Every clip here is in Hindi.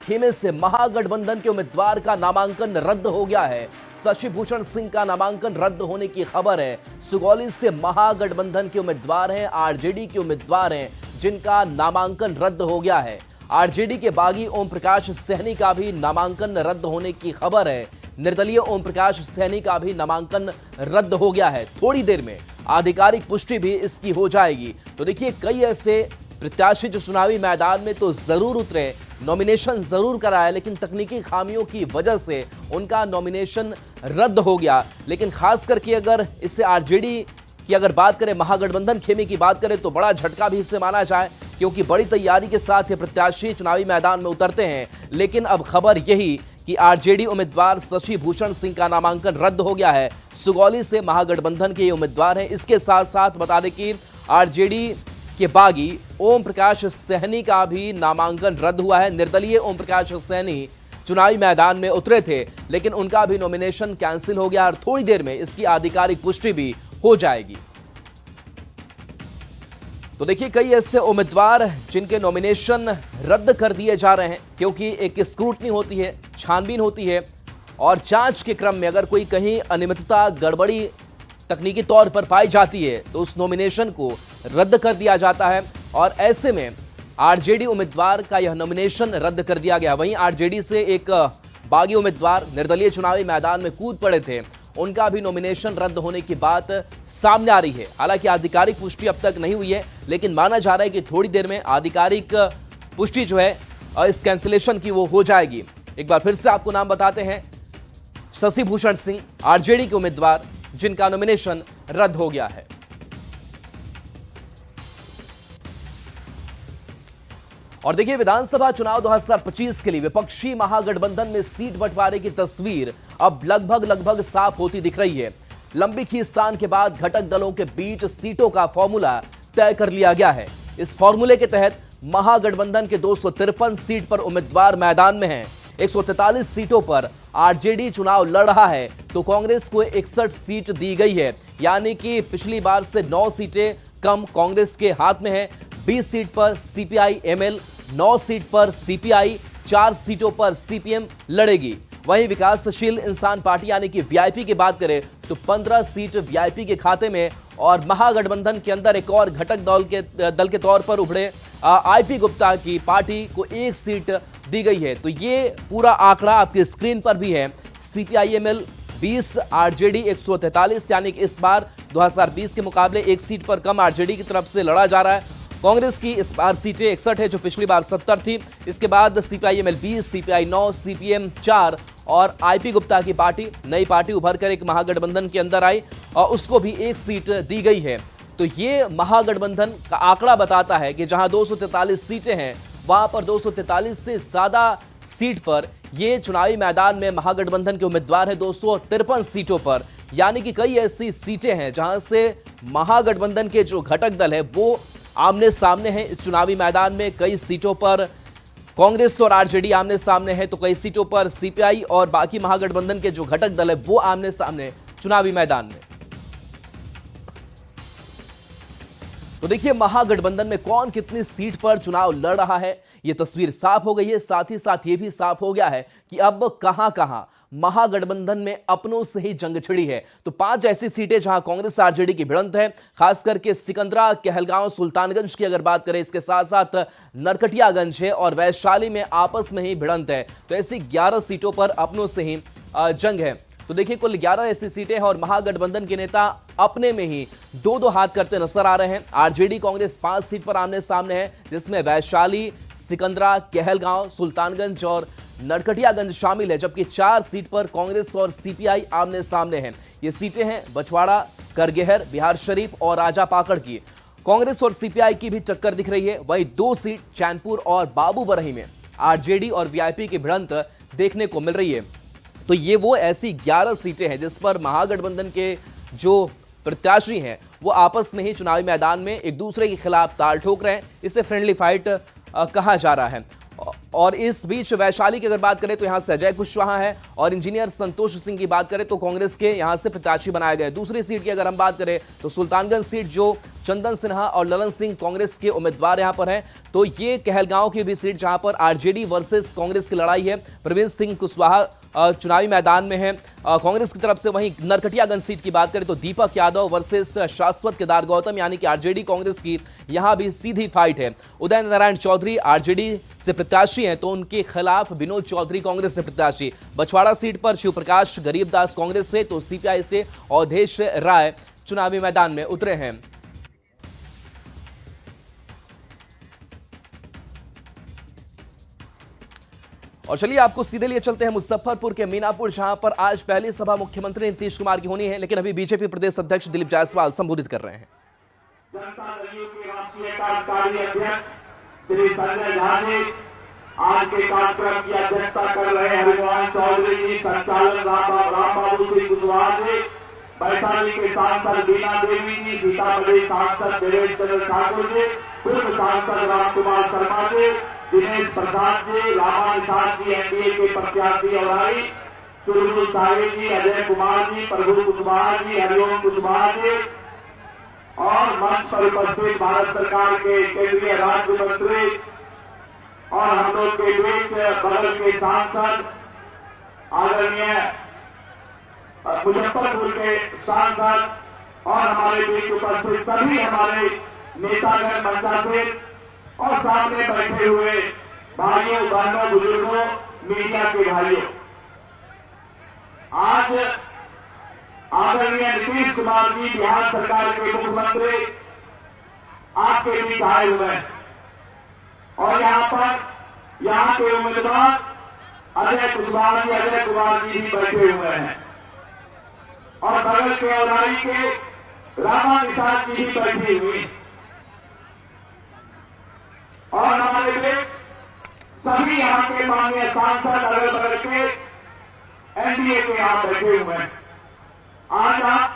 खेमे से महागठबंधन के उम्मीदवार का नामांकन रद्द हो गया है। शशि भूषण सिंह का नामांकन रद्द होने की खबर है। सुगौली से महागठबंधन के उम्मीदवार हैं, आरजेडी के उम्मीदवार हैं, जिनका नामांकन रद्द हो गया है। आरजेडी के बागी ओम प्रकाश सैनी का भी नामांकन रद्द होने की खबर है। निर्दलीय ओम प्रकाश सैनी का भी नामांकन रद्द हो गया है। थोड़ी देर में आधिकारिक पुष्टि भी इसकी हो जाएगी। तो देखिए, कई ऐसे प्रत्याशी जो चुनावी मैदान में तो जरूर उतरे, नॉमिनेशन जरूर कराया, लेकिन तकनीकी खामियों की वजह से उनका नॉमिनेशन रद्द हो गया। लेकिन खास करके अगर इससे आरजेडी की अगर बात करें, महागठबंधन खेमे की बात करें, तो बड़ा झटका भी इससे माना जाए, क्योंकि बड़ी तैयारी के साथ ये प्रत्याशी चुनावी मैदान में उतरते हैं। लेकिन अब खबर यही कि आरजेडी उम्मीदवार शशि भूषण सिंह का नामांकन रद्द हो गया है। सुगौली से महागठबंधन के ये उम्मीदवार हैं। इसके साथ साथ बता दें कि आरजेडी के बागी ओम प्रकाश सैनी का भी नामांकन रद्द हुआ है। निर्दलीय ओम प्रकाश सैनी चुनावी मैदान में उतरे थे, लेकिन उनका भी नॉमिनेशन कैंसिल हो गया और थोड़ी देर में इसकी आधिकारिक पुष्टि भी हो जाएगी। तो देखिए, कई ऐसे उम्मीदवार जिनके नॉमिनेशन रद्द कर दिए जा रहे हैं, क्योंकि एक स्क्रूटनी होती है, छानबीन होती है, और जांच के क्रम में अगर कोई कहीं अनियमितता, गड़बड़ी तकनीकी तौर पर पाई जाती है तो उस नॉमिनेशन को रद्द कर दिया जाता है। और ऐसे में आरजेडी उम्मीदवार का यह नॉमिनेशन रद्द कर दिया गया। वहीं आरजेडी से एक बागी उम्मीदवार निर्दलीय चुनावी मैदान में कूद पड़े थे, उनका भी नॉमिनेशन रद्द होने की बात सामने आ रही है। हालांकि आधिकारिक पुष्टि अब तक नहीं हुई है, लेकिन माना जा रहा है कि थोड़ी देर में आधिकारिक पुष्टि जो है इस कैंसिलेशन की वो हो जाएगी। एक बार फिर से आपको नाम बताते हैं, शशि भूषण सिंह आरजेडी के उम्मीदवार, जिनका नॉमिनेशन रद्द हो गया है। और देखिए, विधानसभा चुनाव 2025 के लिए विपक्षी महागठबंधन में सीट बंटवारे की तस्वीर अब लगभग साफ होती दिख रही है। लंबी खींचतान के बाद घटक दलों के बीच सीटों का फॉर्मूला तय कर लिया गया है। इस फॉर्मूले के तहत महागठबंधन के 253 सीट पर उम्मीदवार मैदान में हैं। 143 सीटों पर आरजेडी चुनाव लड़ रहा है, तो कांग्रेस को 61 सीट दी गई है, यानी कि पिछली बार से 9 सीटें कम कांग्रेस के हाथ में है। 20 सीट पर सीपीआई एमएल, 9 सीट पर सीपीआई, 4 सीटों पर सीपीएम लड़ेगी। वहीं विकासशील इंसान पार्टी यानी कि वीआईपी की बात करें तो 15 सीट वीआईपी के खाते में, और महागठबंधन के अंदर एक और घटक दल के तौर पर उभरे आईपी गुप्ता की पार्टी को 1 सीट दी गई है। तो ये पूरा आंकड़ा आपकी स्क्रीन पर भी है। सीपीआईएमएल 20, आरजेडी 143, यानी कि इस बार 2020 के मुकाबले 1 सीट पर कम आरजेडी की तरफ से लड़ा जा रहा है। कांग्रेस की इस बार सीटें 61 है, जो पिछली बार 70 थी। इसके बाद सीपीआईएमएल 20, सीपीआई 9, सीपीएम 4 और आईपी गुप्ता की पार्टी, नई पार्टी उभर कर एक महागठबंधन के अंदर आई और उसको भी 1 सीट दी गई है। तो ये महागठबंधन का आंकड़ा बताता है कि जहां 243 सीटें हैं, वहां पर 243 से ज्यादा सीट पर ये चुनावी मैदान में महागठबंधन के उम्मीदवार है। 253 सीटों पर, यानी कि कई ऐसी सीटें हैं जहां से महागठबंधन के जो घटक दल है वो आमने सामने हैं। इस चुनावी मैदान में कई सीटों पर कांग्रेस और आरजेडी आमने सामने है, तो कई सीटों पर सीपीआई और बाकी महागठबंधन के जो घटक दल है वो आमने सामने चुनावी मैदान में। तो देखिए, महागठबंधन में कौन कितनी सीट पर चुनाव लड़ रहा है, यह तस्वीर साफ हो गई है। साथ ही साथ यह भी साफ हो गया है कि अब कहां महागठबंधन में अपनों से ही जंग छिड़ी है। तो 5 ऐसी सीटें जहां कांग्रेस आरजेडी की भिड़ंत है, खास करके सिकंदरा, कहलगांव, सुल्तानगंज की अगर बात करें, इसके साथ साथ नरकटियागंज है और वैशाली में आपस में ही भिड़ंत है। तो ऐसी 11 सीटों पर अपनों से ही जंग है। तो देखिए, कुल 11 ऐसी सीटें हैं और महागठबंधन के नेता अपने में ही 2-2 हाथ करते नजर आ रहे हैं। आरजेडी कांग्रेस 5 सीट पर आमने सामने है, जिसमें वैशाली, सिकंदरा, कहलगांव, सुल्तानगंज और नरकटियागंज शामिल है, जबकि 4 सीट पर कांग्रेस और सीपीआई आमने सामने हैं। ये सीटें हैं बछवाड़ा, करगेहर, बिहार शरीफ और राजा पाकड़ की। कांग्रेस और सीपीआई की भी टक्कर दिख रही है। वहीं 2 सीट चैनपुर और बाबूबरही में आरजेडी और वीआईपी की भिड़ंत देखने को मिल रही है। तो ये वो ऐसी 11 सीटें हैं जिस पर महागठबंधन के जो प्रत्याशी हैं वो आपस में ही चुनावी मैदान में एक दूसरे के खिलाफ ताल ठोक रहे हैं। इसे फ्रेंडली फाइट कहा जा रहा है। और इस बीच वैशाली की अगर बात करें तो यहां से अजय कुशवाहा है, और इंजीनियर संतोष सिंह की बात करें तो कांग्रेस के यहां से प्रत्याशी बनाए गए। दूसरी सीट की अगर हम बात करें तो सुल्तानगंज सीट जो चंदन सिन्हा और ललन सिंह कांग्रेस के उम्मीदवार यहां पर हैं। तो ये कहलगांव की भी सीट जहां पर आरजेडी वर्सेस कांग्रेस की लड़ाई है। प्रवीण सिंह कुशवाहा चुनावी मैदान में है कांग्रेस की तरफ से। वहीं नरकटियागंज सीट की बात करें तो दीपक यादव वर्सेस शाश्वत केदार गौतम, यानी कि आरजेडी कांग्रेस की यहां भी सीधी फाइट है। उदय नारायण चौधरी आरजेडी से प्रत्याशी हैं तो उनके खिलाफ विनोद चौधरी कांग्रेस से प्रत्याशी। बछवाड़ा सीट पर शिवप्रकाश गरीबदास कांग्रेस से तो सीपीआई से अवधेश राय चुनावी मैदान में उतरे हैं। और चलिए आपको सीधे लिए चलते हैं मुजफ्फरपुर के मीनापुर, जहां पर आज पहली सभा मुख्यमंत्री नीतीश कुमार की होनी है, लेकिन अभी बीजेपी प्रदेश अध्यक्ष दिलीप जायसवाल संबोधित कर रहे हैं। जनता दल के राष्ट्रीय कार्यकारी अध्यक्ष श्री संजय झा जी आज के कार्यक्रम की अध्यक्षता कर रहे हैं। हरिमोहन चौधरी जी, संचालक रामबाबू सिंह कुशवाहा जी, वैशाली के सांसद बीना देवी जी, सीतामढ़ी सांसद देवेश चंद्र ठाकुर जी, पूर्व सांसद राम कुमार शर्मा जी, दिनेश प्रसाद जी, रामा निषाद जी एनडीए के प्रत्याशी और आई, चुरमू साहिब जी, अजय कुमार जी, प्रभु कुशवाहा जी, हरिओम कुशवाहा जी और मंच पर उपस्थित भारत सरकार के केंद्रीय राज्य मंत्री और हम लोग के बीच बगल के सांसद आदरणीय मुजफ्फरपुर के सांसद और हमारे बीच उपस्थित सभी हमारे नेतागण मंचासीन और सामने बैठे हुए भाइयों बहनों बुजुर्गों मीडिया के भाइयों, आज आदरणीय नीतीश कुमार जी बिहार सरकार के मुख्यमंत्री आपके बीच आए हुए हैं और यहाँ के उम्मीदवार अजय कुमार जी भी बैठे हुए हैं और बगल के औराई के रामा निषाद जी भी बैठी हुई और हमारे बीच सभी यहाँ के माननीय सांसद अगल बगल के एनडीए के यहाँ बैठे हुए हैं। आज आप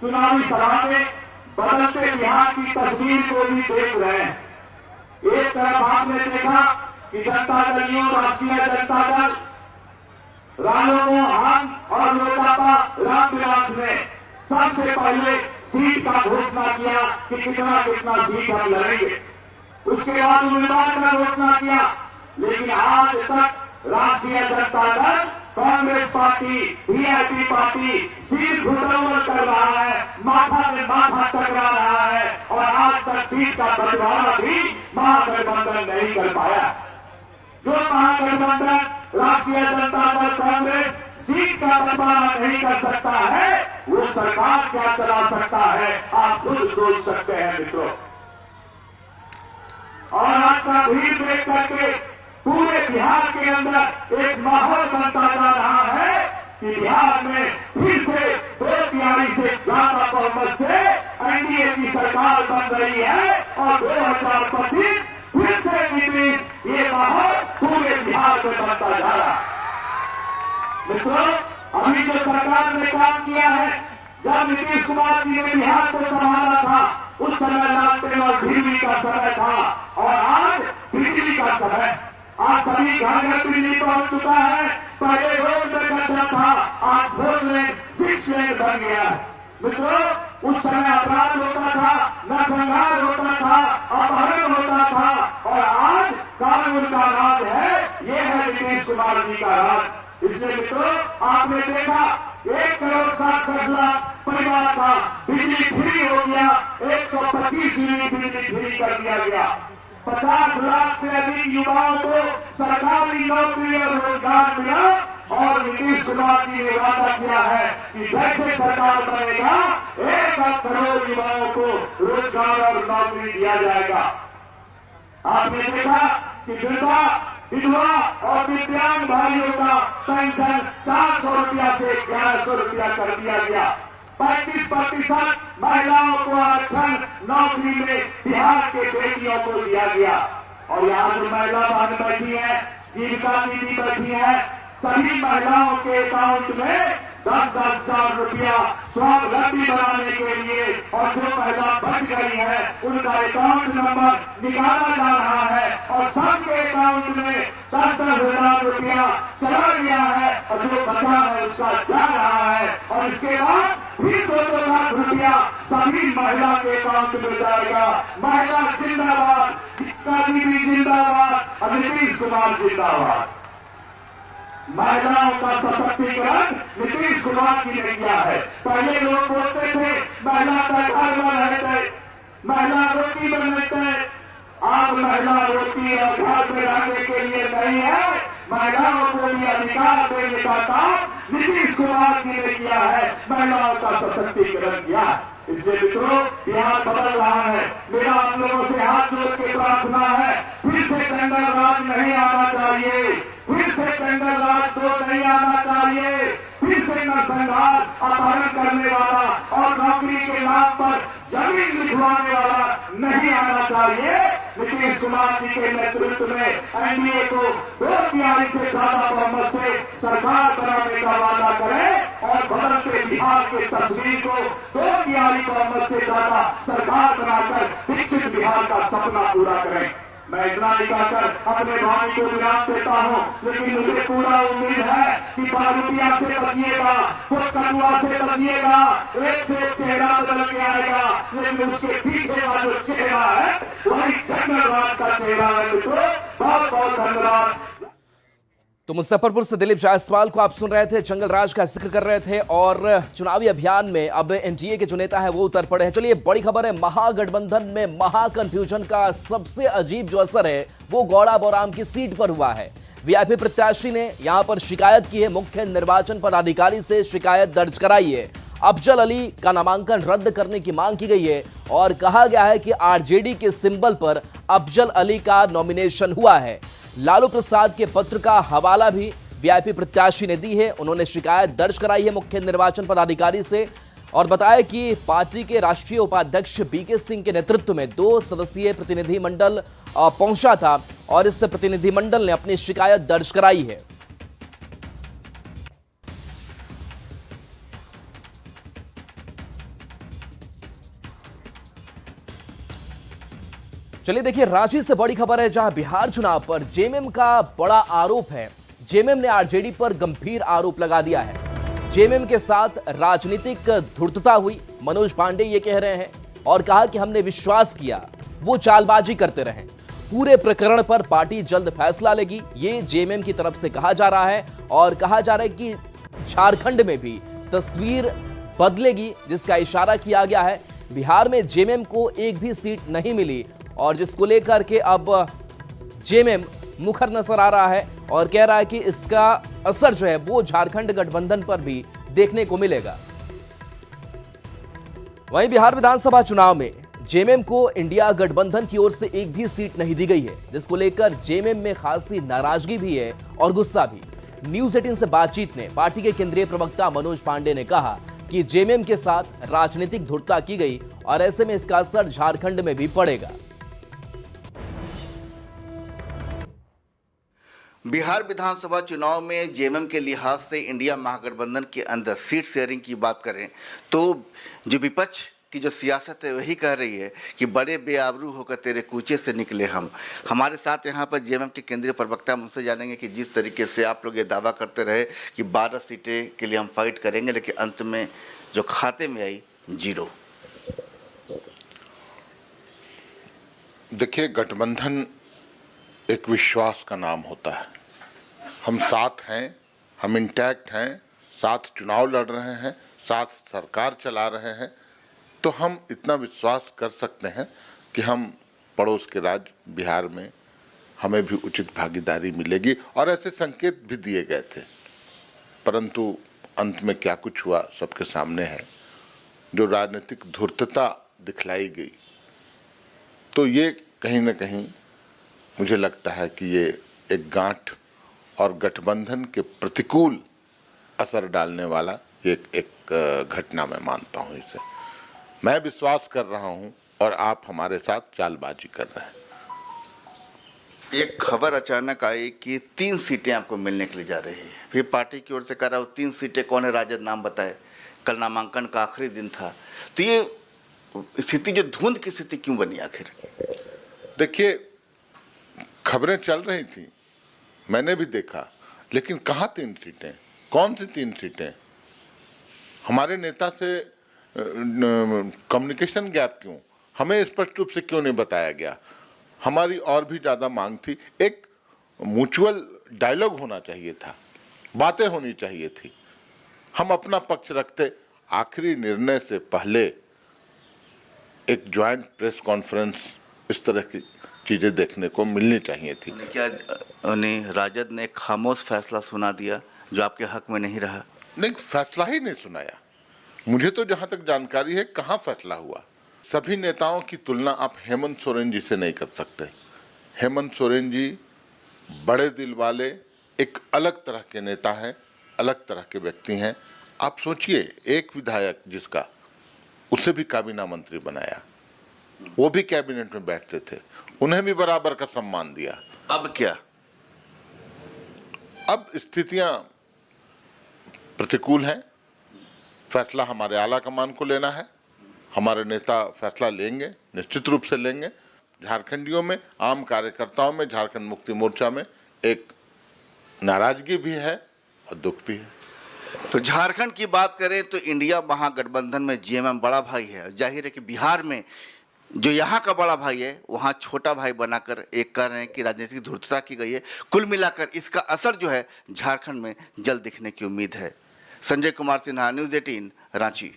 चुनावी सभा में बदलते बिहार की तस्वीर को भी देख रहे हैं। एक तरफ आपने देखा कि जनता दल राष्ट्रीय जनता दल रालों हम और लोकापा रामविलास ने सबसे पहले सीट का घोषणा किया कि कितना सीट हम लड़ेंगे, उसके बाद उम्मीदवार का घोषणा किया, लेकिन आज तक राष्ट्रीय Janata Dal Congress party VIP party seat घुटनों कर रहा है, माथा में माथा टकरा रहा है और आज तक सीट का बंटवारा भी महागठबंधन नहीं कर पाया। जो महागठबंधन राष्ट्रीय जनता दल कांग्रेस सीट का बंटवारा नहीं कर सकता है, वो सरकार क्या चला सकता है, आप खुद सोच सकते हैं मित्रों। और आज का भीड़ देख करके पूरे बिहार के अंदर एक माहौल बनता जा रहा है कि बिहार में फिर से 2/3 से ज्यादा बहुमत से एनडीए की सरकार बन रही है और 2025 फिर से नीतीश, ये माहौल पूरे बिहार में बनता जा रहा है। मित्रों, अभी जो सरकार ने काम किया है, जब नीतीश कुमार जी ने बिहार को संभाला था उस समय लालटेन और बिजली का समय था और आज बिजली का समय, आज सभी घर घर बिजली पहुंच चुका है। पहले रोड में गड्ढा था, आज 4 लेन 6 लेन बन गया है। मित्रों, उस समय अपराध होता था, नरसंहार होता था, अपहरण होता था और आज कानून का राज है, ये है नीतीश कुमार जी का राज। इसलिए मित्रों, आपने देखा 1,67,00,000 परिवार का बिजली फ्री हो गया, 125 यूनिट बिजली फ्री कर दिया गया। 50 लाख से अधिक युवाओं को सरकारी नौकरी और रोजगार मिला और नीतीश कुमार जी ने वादा किया है कि जैसे सरकार बनेगा 1 करोड़ युवाओं को रोजगार और नौकरी दिया जाएगा। आपने देखा कि विधवा और दिव्यांग भाइयों का पेंशन 400 रुपया से 1100 रुपया कर दिया गया। 35% महिलाओं को आरक्षण नौकरी में बिहार के बेटियों को दिया गया और यहाँ जो महिला बहन बैठी है, जीविका दीदी बैठी है, सभी महिलाओं के अकाउंट में 10-10 हजार रुपया स्वावलंबी बनाने के लिए और जो महिला बच गई है उनका अकाउंट नंबर निकाला जा रहा है और सबके अकाउंट में 10-10 हजार रुपया चला गया है और जो बचा है उसका जा रहा है और इसके बाद फिर 2 लाख रुपया सभी महिला के अकाउंट में जाएगा। महिला जिंदाबाद, गीता दीदी जिंदाबाद और नीतीश कुमार जिंदाबाद। महिलाओं का सशक्तिकरण नीतीश कुमार की ने किया है। पहले लोग बोलते थे महिला का घर में रहते, महिला रोटी बनाते। आज महिला रोटी और घर में रहने के लिए नहीं है, महिलाओं को भी अधिकार देने का काम नीतीश कुमार जी ने किया है, महिलाओं का सशक्तिकरण किया है। इसलिए मित्रों, यहाँ बदल रहा है। मेरा आप लोगों से हाथ जोड़ के प्रार्थना है, फिर से दंगल राज नहीं आना चाहिए, फिर से दंगल राज को नहीं आना चाहिए, फिर से नरसंहार अपहरण करने वाला और नौकरी के नाम पर जमीन लिखवाने वाला नहीं आना चाहिए। नीतीश कुमार जी के नेतृत्व में एनडीए को 2 तिहाई से ज्यादा बहुमत से सरकार बनाने का वादा करें और बदलते बिहार की तस्वीर को 2 तिहाई बहुमत से ज्यादा सरकार बनाकर विकसित बिहार का सपना पूरा करें। मैं इतना ही कहकर अपने भाई को विराम देता हूँ, लेकिन मुझे पूरा उम्मीद है कि बारूपिया से बचिएगा, कटुआ से बचिएगा, एक से एक चेहरा बदल के आएगा, लेकिन उसके पीछे का जो चेहरा है वही जंगलराज का चेहरा है। मित्रों, बहुत बहुत धन्यवाद। तो मुजफ्फरपुर से दिलीप जायसवाल को आप सुन रहे थे, जंगल राज का जिक्र कर रहे थे और चुनावी अभियान में अब एनडीए के जो नेता है वो उतर पड़े हैं। चलिए बड़ी खबर है, महागठबंधन में महाकंफ्यूजन का सबसे अजीब जो असर है वो गौड़ा बौराम की सीट पर हुआ है। वीआईपी प्रत्याशी ने यहां पर शिकायत की है, मुख्य निर्वाचन पदाधिकारी से शिकायत दर्ज कराई है। अफजल अली का नामांकन रद्द करने की मांग की गई है और कहा गया है कि आरजेडी के सिंबल पर अफजल अली का नॉमिनेशन हुआ है। लालू प्रसाद के पत्र का हवाला भी वीआईपी प्रत्याशी ने दी है। उन्होंने शिकायत दर्ज कराई है मुख्य निर्वाचन पदाधिकारी से और बताया कि पार्टी के राष्ट्रीय उपाध्यक्ष बीके सिंह के नेतृत्व में 2 सदस्यीय प्रतिनिधिमंडल पहुंचा था और इस प्रतिनिधिमंडल ने अपनी शिकायत दर्ज कराई है। चलिए देखिए, रांची से बड़ी खबर है जहां बिहार चुनाव पर जेएमएम का बड़ा आरोप है। जेएमएम ने आरजेडी पर गंभीर आरोप लगा दिया है। जेएमएम के साथ राजनीतिक धूर्तता हुई, मनोज पांडे ये कह रहे हैं और कहा कि हमने विश्वास किया, वो चालबाजी करते रहे। पूरे प्रकरण पर पार्टी जल्द फैसला लेगी, ये जेएमएम की तरफ से कहा जा रहा है और कहा जा रहा है कि झारखंड में भी तस्वीर बदलेगी, जिसका इशारा किया गया है। बिहार में जेएमएम को एक भी सीट नहीं मिली और जिसको लेकर के अब जेएमएम मुखर नजर आ रहा है और कह रहा है कि इसका असर जो है वो झारखंड गठबंधन पर भी देखने को मिलेगा। वहीं बिहार विधानसभा चुनाव में जेएमएम को इंडिया गठबंधन की ओर से एक भी सीट नहीं दी गई है, जिसको लेकर जेएमएम में खासी नाराजगी भी है और गुस्सा भी। न्यूज 18 से बातचीत में पार्टी के केंद्रीय प्रवक्ता मनोज पांडे ने कहा कि जेएमएम के साथ राजनीतिक धूर्तता की गई और ऐसे में इसका असर झारखंड में भी पड़ेगा। बिहार विधानसभा चुनाव में जेएमएम के लिहाज से इंडिया महागठबंधन के अंदर सीट शेयरिंग की बात करें तो जो विपक्ष की जो सियासत है वही कह रही है कि बड़े बेआबरू होकर तेरे कूचे से निकले हम। हमारे साथ यहाँ पर जेएमएम के केंद्रीय प्रवक्ता, हम उनसे जानेंगे कि जिस तरीके से आप लोग ये दावा करते रहे कि 12 सीटें के लिए हम फाइट करेंगे, लेकिन अंत में जो खाते में आई 0। देखिए, गठबंधन एक विश्वास का नाम होता है। हम साथ हैं, हम इंटैक्ट हैं, साथ चुनाव लड़ रहे हैं, साथ सरकार चला रहे हैं, तो हम इतना विश्वास कर सकते हैं कि हम पड़ोस के राज्य बिहार में हमें भी उचित भागीदारी मिलेगी और ऐसे संकेत भी दिए गए थे। परंतु अंत में क्या कुछ हुआ सबके सामने है। जो राजनीतिक धूर्तता दिखलाई गई, तो ये कहीं ना कहीं मुझे लगता है कि ये एक गांठ और गठबंधन के प्रतिकूल असर डालने वाला एक घटना मैं मानता हूं। इसे मैं विश्वास कर रहा हूं और आप हमारे साथ चालबाजी कर रहे हैं। एक खबर अचानक आई कि 3 सीटें आपको मिलने के लिए जा रही है। फिर पार्टी की ओर से कह रहा हूँ 3 सीटें कौन है, राजद नाम बताए। कल नामांकन का आखिरी दिन था, तो ये स्थिति जो धुंध की स्थिति क्यों बनी आखिर? देखिए, खबरें चल रही थी, मैंने भी देखा, लेकिन कहाँ 3 सीटें, कौन सी 3 सीटें? हमारे नेता से कम्युनिकेशन गैप क्यों, हमें स्पष्ट रूप से क्यों नहीं बताया गया। हमारी और भी ज़्यादा मांग थी, एक म्यूचुअल डायलॉग होना चाहिए था, बातें होनी चाहिए थी, हम अपना पक्ष रखते। आखिरी निर्णय से पहले एक ज्वाइंट प्रेस कॉन्फ्रेंस, इस तरह की चीज़ें देखने को मिलनी चाहिए थी। क्या राजद ने खामोश फैसला सुना दिया जो आपके हक में नहीं रहा? नहीं, फैसला ही नहीं सुनाया। मुझे तो जहां तक जानकारी है कहां फैसला हुआ। सभी नेताओं की तुलना आप हेमंत सोरेन जी से नहीं कर सकते। हेमंत सोरेन जी बड़े दिल वाले, एक अलग तरह के नेता हैं, अलग तरह के व्यक्ति हैं। आप सोचिए, एक विधायक जिसका, उसे भी काबीना मंत्री बनाया, वो भी कैबिनेट में बैठते थे, उन्हें भी बराबर का सम्मान दिया। अब क्या? अब स्थितियां प्रतिकूल हैं। फैसला हमारे आला कमान को लेना है, हमारे नेता फैसला लेंगे, निश्चित रूप से लेंगे। झारखंडियों में, आम कार्यकर्ताओं में, झारखंड मुक्ति मोर्चा में एक नाराजगी भी है और दुख भी है। तो झारखंड की बात करें तो इंडिया महागठबंधन में जेएमएम बड़ा भाई है। जाहिर है कि बिहार में जो यहाँ का बड़ा भाई है, वहाँ छोटा भाई बनाकर एक कह रहे हैं कि राजनीतिक धूर्तता की गई है। कुल मिलाकर इसका असर जो है झारखंड में जल्द दिखने की उम्मीद है। संजय कुमार सिन्हा, न्यूज़ 18, रांची।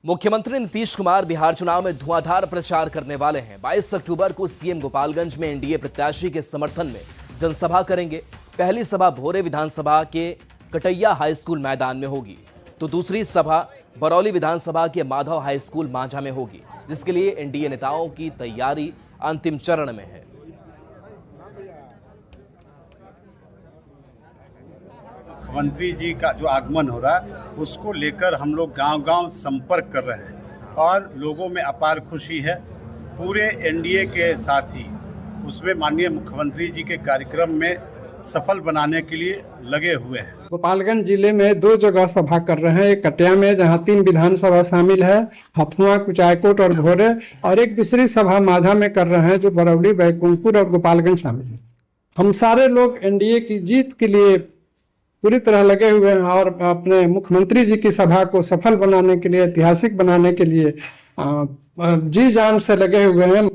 मुख्यमंत्री नीतीश कुमार बिहार चुनाव में धुआंधार प्रचार करने वाले हैं। 22 अक्टूबर को सीएम गोपालगंज में एनडीए प्रत्याशी के समर्थन में जनसभा करेंगे। पहली सभा भोरे विधानसभा के कटैया हाई स्कूल मैदान में होगी, तो दूसरी सभा बरौली विधानसभा के माधव हाई स्कूल मांझा में होगी, जिसके लिए एनडीए नेताओं की तैयारी अंतिम चरण में है। मुख्यमंत्री जी का जो आगमन हो रहा है, उसको लेकर हम लोग गांव-गांव संपर्क कर रहे हैं और लोगों में अपार खुशी है। पूरे एनडीए के साथ ही उसमें माननीय मुख्यमंत्री जी के कार्यक्रम में सफल बनाने के लिए लगे हुए हैं। गोपालगंज जिले में 2 जगह सभा कर रहे हैं, एक कटिया में जहां 3 विधानसभा शामिल है, हथुआ, कुचायकोट और भोरे, और एक दूसरी सभा मांझा में कर रहे हैं जो बरौली, बैकुंठपुर और गोपालगंज शामिल है। हम सारे लोग एनडीए की जीत के लिए पूरी तरह लगे हुए हैं और अपने मुख्यमंत्री जी की सभा को सफल बनाने के लिए, ऐतिहासिक बनाने के लिए जी जान से लगे हुए हैं।